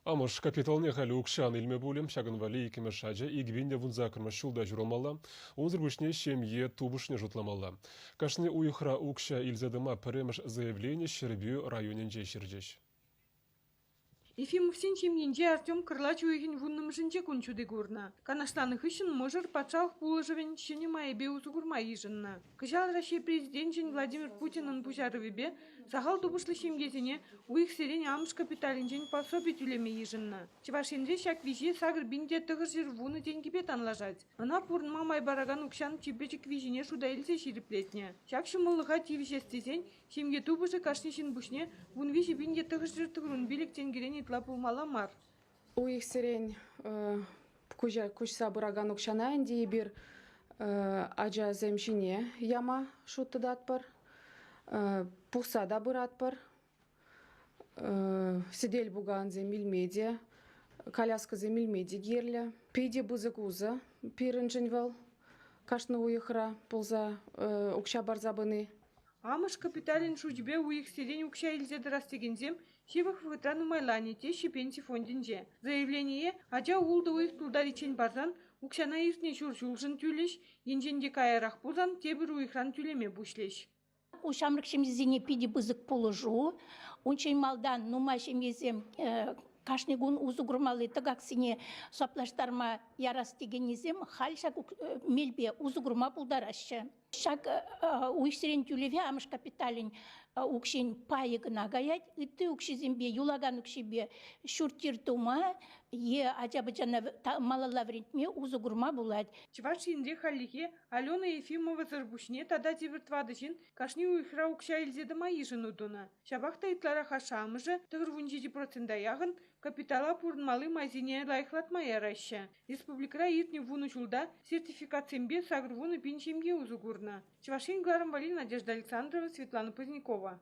Амыш капиталне халі укшан илме булем, шагын вали икеме шаджа, игвинде вунзакырма шулда журалмалла, унзырбышне шемье тубышне жутламалла. Кашны уйхра укша илзадыма піремеш заявление Щербию районенже шерджеш. Ефимовсен чемненже Артем Кырлач уйген вунным жінче күнчуды көрна. Канаштаных үшін мұжыр патшалық пулыжывен шене майыбе узугурма ежінна. Кыжал Россия президент жен Владимир Путинын пушарывебе сахал тубышлы шемгезіне уйх серен амыш капиталин жен пособие тюлеме ежінна. Чевашенре шак виже сагыр бинде тығыр жер вуны деньгипе танлажать. Ана пурнма майбараган укшан чипечек вижене шуда илсе шириплетне. Шак шымылыға тивишестесен шемге тубышы кашнишин бушне вун виже бинде тығыр жер тығырын билік тенгерен тлапулмаламар. Уйх серен кучса бураган укшана инди бир ажа земшине яма шутты датпар. Пухса да буратпар. Сидель буган земиль медиа. Коляска земиль меди герля. Пиди бузык уза пирынжинвал. Кашны уйхра пулза укша барзабыны. Амыш капиталин шучбе уйх серен укша илзеді растегензем, шевах вытрану майлане те щепенси фондинже. Заявление ажа улды уйх тулдаричен барзан, укшана иртне шуршулшын тюлеш, енженде каярах пузан тебір уйхран тюлеме бушлеш. Ушамрык шемизине пиди бызык положу, ончен малдан нума шемизем кашнигун узугурмалы тыгаксине соплаштарма ярастегенизем хальшак мельбе узугурма пулдарашы. Шак уйсерен тюлеве амыш капиталин укшен пайыгына гаять, итты укшизембе юлаган укшибе шуртиртума, е аджабыджана малалаврентме узугурма булать. Чваш инде халлихе Алена Ефимова зарбушне тада тивертвадышин кашни уйхра укша илзеді майышын удуна. Шабахта итлара хашамыжы тығыр 17% ягын капитала пурнмалы майзине лайхлатма яраща. Республикара иртне вуну чулда сертификациембе сагр вуну пинчемге узугурна. Чвашин Гларом Вали, Надежда Александрова, Светлана Позднякова.